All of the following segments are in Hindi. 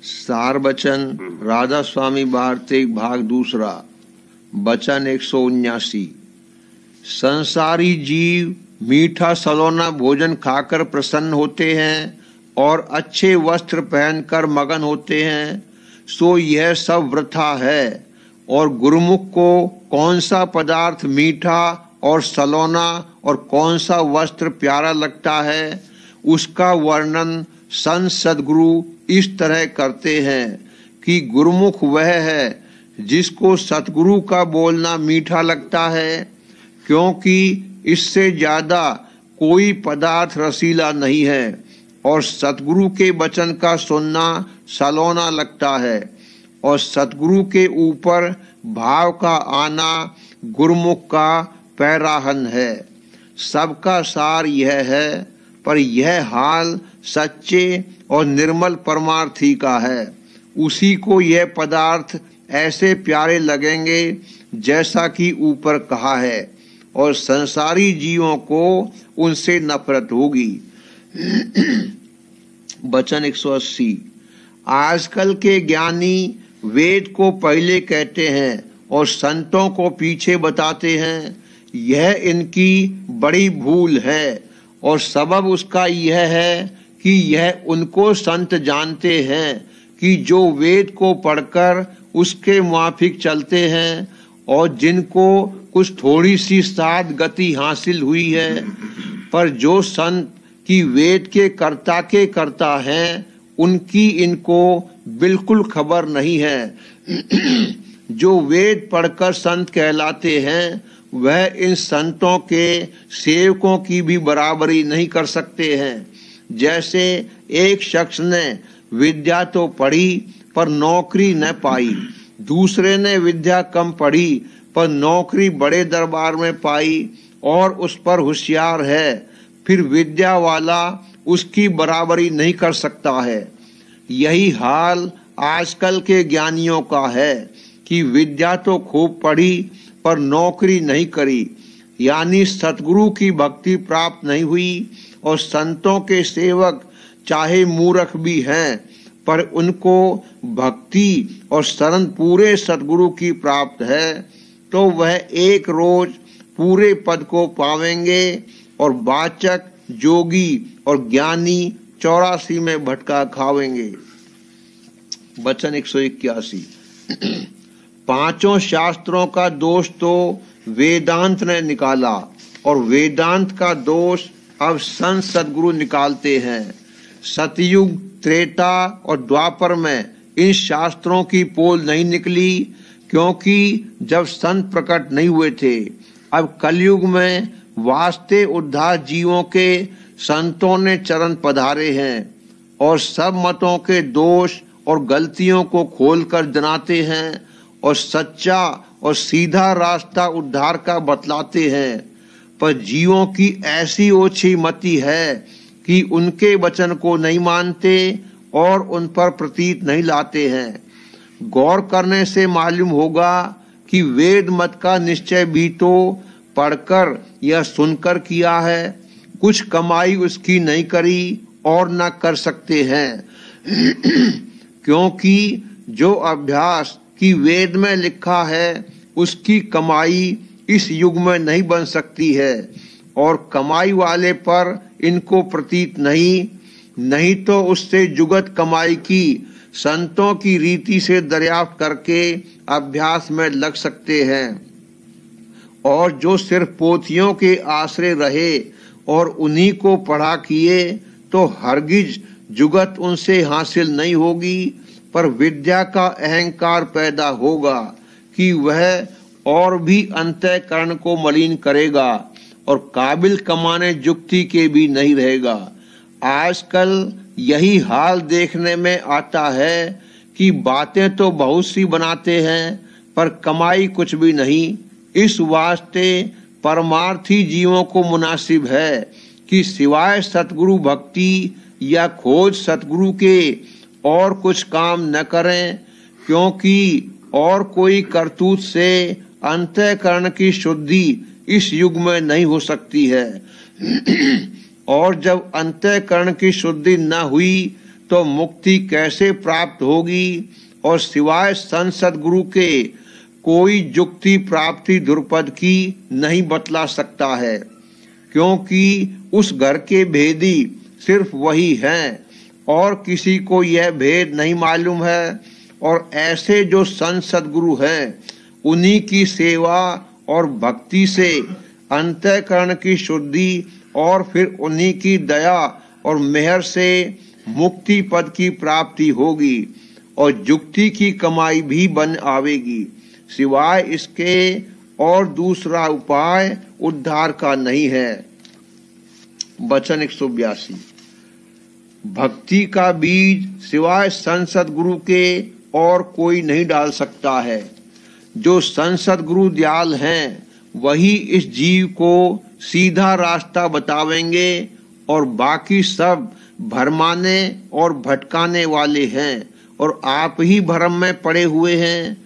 सार बचन राधा स्वामी भारती भाग दूसरा बचन 179। संसारी जीव मीठा सलोना भोजन खाकर प्रसन्न होते हैं और अच्छे वस्त्र पहनकर मगन होते हैं, सो यह सब वृथा है। और गुरुमुख को कौन सा पदार्थ मीठा और सलोना और कौन सा वस्त्र प्यारा लगता है, उसका वर्णन संत सद्गुरु इस तरह करते हैं कि गुरुमुख वह है जिसको सतगुरु का बोलना मीठा लगता है, क्योंकि इससे ज्यादा कोई पदार्थ रसीला नहीं है, और सतगुरु के वचन का सुनना सलोना लगता है, और सतगुरु के ऊपर भाव का आना गुरुमुख का पैराहन है। सबका सार यह है, पर यह हाल सच्चे और निर्मल परमार्थी का है। उसी को यह पदार्थ ऐसे प्यारे लगेंगे जैसा कि ऊपर कहा है, और संसारी जीवों को उनसे नफरत होगी। वचन 180। आजकल के ज्ञानी वेद को पहले कहते हैं और संतों को पीछे बताते हैं। यह इनकी बड़ी भूल है, और सबब उसका यह है कि यह उनको संत जानते हैं कि जो वेद को पढ़कर उसके माफिक चलते हैं, और जिनको कुछ थोड़ी सी साध गति हासिल हुई है, पर जो संत की वेद के कर्ता हैं उनकी इनको बिल्कुल खबर नहीं है। जो वेद पढ़कर संत कहलाते हैं वह इन संतों के सेवकों की भी बराबरी नहीं कर सकते हैं। जैसे एक शख्स ने विद्या तो पढ़ी पर नौकरी न पाई, दूसरे ने विद्या कम पढ़ी पर नौकरी बड़े दरबार में पाई और उस पर होशियार है, फिर विद्या वाला उसकी बराबरी नहीं कर सकता है। यही हाल आजकल के ज्ञानियों का है कि विद्या तो खूब पढ़ी पर नौकरी नहीं करी, यानी सतगुरु की भक्ति प्राप्त नहीं हुई, और संतों के सेवक चाहे मूर्ख भी हैं पर उनको भक्ति और शरण पूरे सतगुरु की प्राप्त है, तो वह एक रोज पूरे पद को पावेंगे, और वाचक जोगी और ज्ञानी 84 में भटका खावेंगे। वचन 181। पांचों शास्त्रों का दोष तो वेदांत ने निकाला, और वेदांत का दोष अब संत सद्गुरु निकालते हैं। सतयुग, त्रेता और द्वापर में इन शास्त्रों की पोल नहीं निकली, क्योंकि जब संत प्रकट नहीं हुए थे। अब कलयुग में वास्ते उद्धार जीवों के संतों ने चरण पधारे हैं, और सब मतों के दोष और गलतियों को खोलकर जनाते हैं, और सच्चा और सीधा रास्ता उद्धार का बतलाते हैं। पर जीवों की ऐसी ओछी मति है कि उनके वचन को नहीं मानते और उन पर प्रतीत नहीं लाते हैं। गौर करने से मालूम होगा कि वेद मत का निश्चय भी तो पढ़कर या सुनकर किया है, कुछ कमाई उसकी नहीं करी और न कर सकते हैं। क्योंकि जो अभ्यास की वेद में लिखा है उसकी कमाई इस युग में नहीं बन सकती है, और कमाई वाले पर इनको प्रतीत नहीं तो उससे जुगत कमाई की संतों की रीति से दरियाफ्त करके अभ्यास में लग सकते हैं। और जो सिर्फ पोथियों के आश्रय रहे और उन्हीं को पढ़ा किए, तो हरगिज जुगत उनसे हासिल नहीं होगी, पर विद्या का अहंकार पैदा होगा कि वह और भी अंतःकरण को मलिन करेगा, और काबिल कमाने जुक्ति के भी नहीं रहेगा। आजकल यही हाल देखने में आता है कि बातें तो बहुत सी बनाते हैं पर कमाई कुछ भी नहीं। इस वास्ते परमार्थी जीवों को मुनासिब है कि सिवाय सतगुरु भक्ति या खोज सतगुरु के और कुछ काम न करें, क्योंकि और कोई करतूत से अंतःकरण की शुद्धि इस युग में नहीं हो सकती है। और जब अंतःकरण की शुद्धि न हुई तो मुक्ति कैसे प्राप्त होगी, और सिवाय संत सद्गुरु के कोई युक्ति प्राप्ति दुर्पद की नहीं बतला सकता है, क्योंकि उस घर के भेदी सिर्फ वही हैं और किसी को यह भेद नहीं मालूम है। और ऐसे जो संत सद्गुरु हैं, उन्हीं की सेवा और भक्ति से अंतःकरण की शुद्धि और फिर उन्हीं की दया और मेहर से मुक्ति पद की प्राप्ति होगी और युक्ति की कमाई भी बन आवेगी। सिवाय इसके और दूसरा उपाय उद्धार का नहीं है। वचन 182। भक्ति का बीज सिवाय संत सद्गुरु के और कोई नहीं डाल सकता है। जो संत सद्गुरु दयाल हैं, वही इस जीव को सीधा रास्ता बतावेंगे और बाकी सब भरमाने और भटकाने वाले हैं और आप ही भरम में पड़े हुए हैं।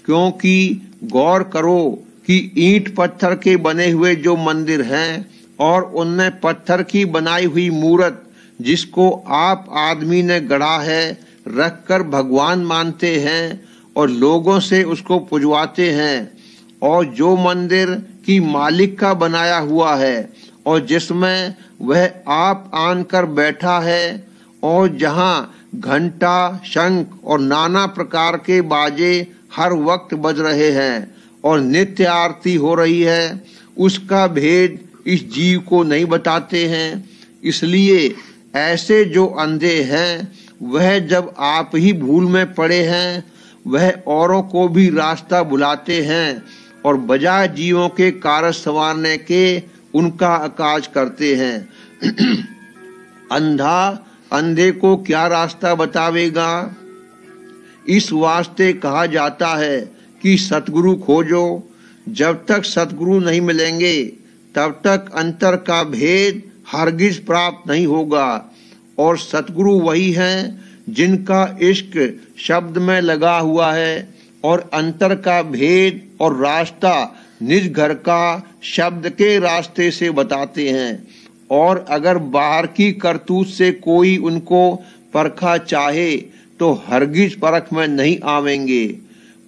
क्योंकि गौर करो कि ईंट पत्थर के बने हुए जो मंदिर हैं और उनमें पत्थर की बनाई हुई मूर्त जिसको आप आदमी ने गढ़ा है रखकर भगवान मानते हैं और लोगों से उसको पुजवाते हैं, और जो मंदिर की मालिक का बनाया हुआ है और जिसमें वह आप आन कर बैठा है और जहाँ घंटा, शंख और नाना प्रकार के बाजे हर वक्त बज रहे हैं और नित्य आरती हो रही है, उसका भेद इस जीव को नहीं बताते हैं। इसलिए ऐसे जो अंधे हैं, वह जब आप ही भूल में पड़े हैं, वह औरों को भी रास्ता बुलाते हैं और बजाय जीवों के कार्य संवारने के उनका अकाज करते हैं। अंधा अंधे को क्या रास्ता बतावेगा? इस वास्ते कहा जाता है कि सतगुरु खोजो। जब तक सतगुरु नहीं मिलेंगे तब तक अंतर का भेद हरगिज प्राप्त नहीं होगा। और सतगुरु वही हैं जिनका इश्क शब्द में लगा हुआ है और अंतर का भेद और रास्ता निज घर का शब्द के रास्ते से बताते हैं। और अगर बाहर की करतूत से कोई उनको परखा चाहे तो हरगिज परख में नहीं आवेंगे।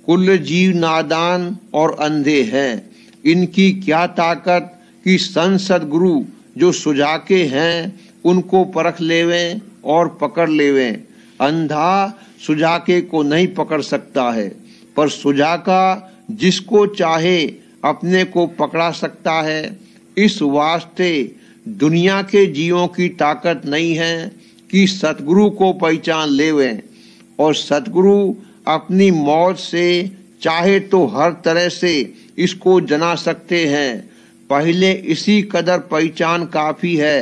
कुल जीव नादान और अंधे हैं, इनकी क्या ताकत कि संत सद्गुरु जो सुजाके हैं उनको परख लेवें और पकड़ लेवें। अंधा सुजाके को नहीं पकड़ सकता है, पर सुजाका जिसको चाहे अपने को पकड़ा सकता है। इस वास्ते दुनिया के जीवों की ताकत नहीं है कि सतगुरु को पहचान लेवें, और सतगुरु अपनी मौज से चाहे तो हर तरह से इसको जना सकते हैं। पहले इसी कदर पहचान काफी है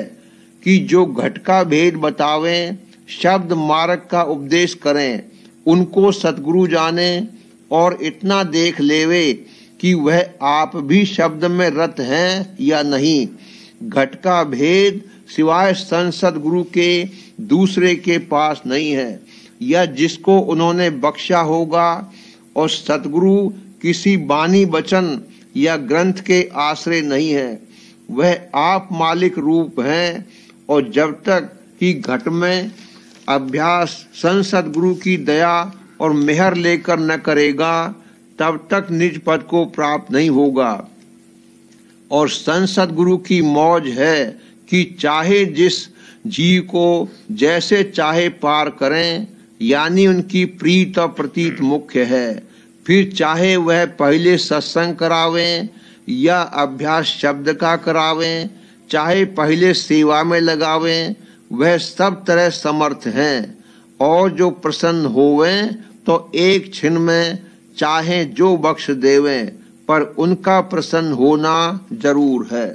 कि जो घट का भेद बतावें, शब्द मार्ग का उपदेश करें, उनको सतगुरु जाने और इतना देख लेवे कि वह आप भी शब्द में रत हैं या नहीं। घट का भेद सिवाय संत सद्गुरु के दूसरे के पास नहीं है, या जिसको उन्होंने बख्शा होगा। और सतगुरु किसी बानी वचन या ग्रंथ के आश्रय नहीं है, वह आप मालिक रूप हैं। और जब तक कि घट में अभ्यास संत सद्गुरु की दया और मेहर लेकर न करेगा, तब तक निज पद को प्राप्त नहीं होगा। और संत सद्गुरु की मौज है कि चाहे जिस जीव को जैसे चाहे पार करें, यानी उनकी प्रीत और प्रतीत मुख्य है। फिर चाहे वह पहले सत्संग करावें या अभ्यास शब्द का करावें, चाहे पहले सेवा में लगावें, वह सब तरह समर्थ हैं। और जो प्रसन्न होवें तो एक क्षण में चाहे जो बख्श देवें, पर उनका प्रसन्न होना जरूर है।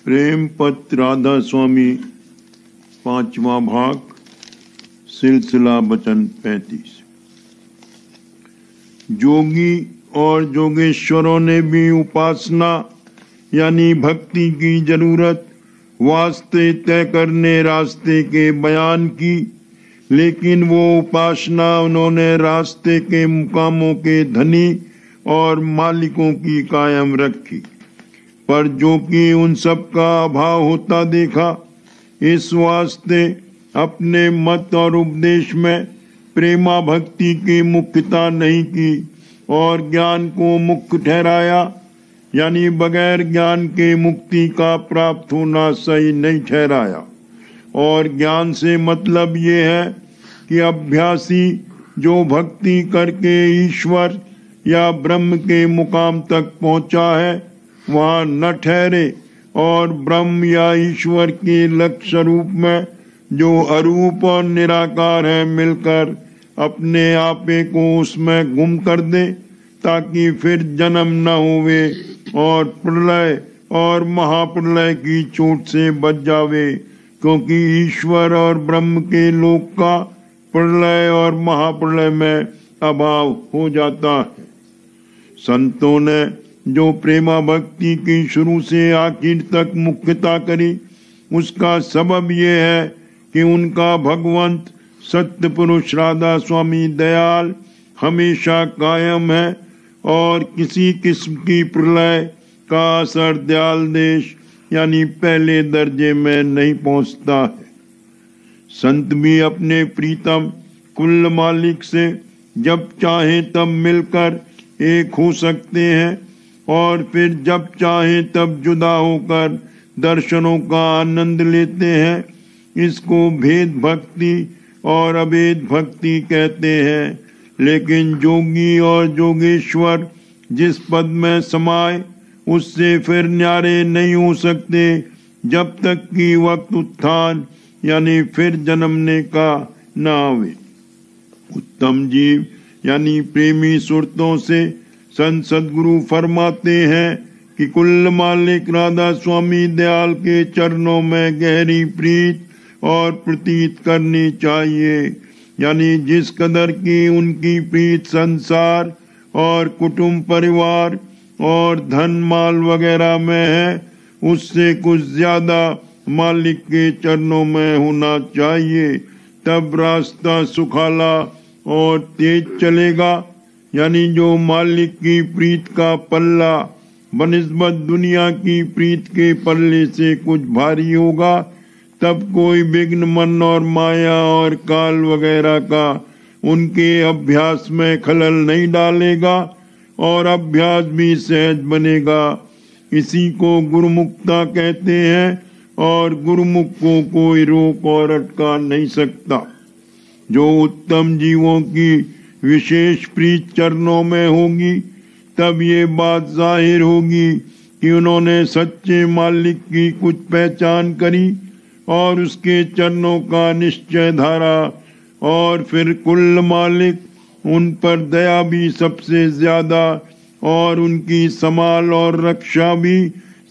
प्रेम पत्र राधा स्वामी 5वां भाग, सिलसिला वचन 35। जोगी और जोगेश्वरों ने भी उपासना यानी भक्ति की जरूरत वास्ते तय करने रास्ते के बयान की, लेकिन वो उपासना उन्होंने रास्ते के मुकामों के धनी और मालिकों की कायम रखी। पर जो कि उन सब का अभाव होता देखा, इस वास्ते अपने मत और उपदेश में प्रेमा भक्ति की मुख्यता नहीं की और ज्ञान को मुख्य ठहराया, यानी बगैर ज्ञान के मुक्ति का प्राप्त होना सही नहीं ठहराया। और ज्ञान से मतलब ये है कि अभ्यासी जो भक्ति करके ईश्वर या ब्रह्म के मुकाम तक पहुंचा है वहां न ठहरे और ब्रह्म या ईश्वर के लक्ष्य रूप में जो अरूप और निराकार है मिलकर अपने आपे को उसमें गुम कर दे, ताकि फिर जन्म न होवे और प्रलय और महाप्रलय की चोट से बच जावे, क्योंकि ईश्वर और ब्रह्म के लोक का प्रलय और महाप्रलय में अभाव हो जाता है। संतों ने जो प्रेमा भक्ति की शुरू से आखिर तक मुख्यता करी, उसका सबब ये है कि उनका भगवंत सत्य पुरुष राधा स्वामी दयाल हमेशा कायम है और किसी किस्म की प्रलय का असर दयाल देश यानी पहले दर्जे में नहीं पहुंचता है। संत भी अपने प्रीतम कुल मालिक से जब चाहे तब मिलकर एक हो सकते हैं और फिर जब चाहे तब जुदा होकर दर्शनों का आनंद लेते हैं। इसको भेद भक्ति और अभेद भक्ति कहते हैं। लेकिन जोगी और जोगेश्वर जिस पद में समाये उससे फिर न्यारे नहीं हो सकते जब तक कि वक्त उत्थान यानी फिर जन्मने का न आवे। उत्तम जीव यानी प्रेमी सुरतों से संत सद्गुरु फरमाते हैं कि कुल मालिक राधा स्वामी दयाल के चरणों में गहरी प्रीत और प्रतीत करनी चाहिए, यानी जिस कदर की उनकी प्रीत संसार और कुटुंब परिवार और धन माल वगैरह में है, उससे कुछ ज्यादा मालिक के चरणों में होना चाहिए। तब रास्ता सुखाला और तेज चलेगा, यानी जो मालिक की प्रीत का पल्ला बनिस्बत दुनिया की प्रीत के पल्ले से कुछ भारी होगा, तब कोई विघ्न मन और माया और काल वगैरह का उनके अभ्यास में खलल नहीं डालेगा और अभ्यास भी सहज बनेगा। इसी को गुरुमुक्ता कहते हैं और गुरुमुख को कोई रोक और अटका नहीं सकता। जो उत्तम जीवों की विशेष प्रीत चरणों में होगी, तब ये बात जाहिर होगी कि उन्होंने सच्चे मालिक की कुछ पहचान करी और उसके चरणों का निश्चय धारा, और फिर कुल मालिक उन पर दया भी सबसे ज्यादा और उनकी संभाल और रक्षा भी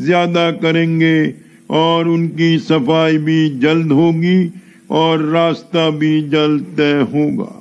ज्यादा करेंगे और उनकी सफाई भी जल्द होगी और रास्ता भी जल्द तय होगा।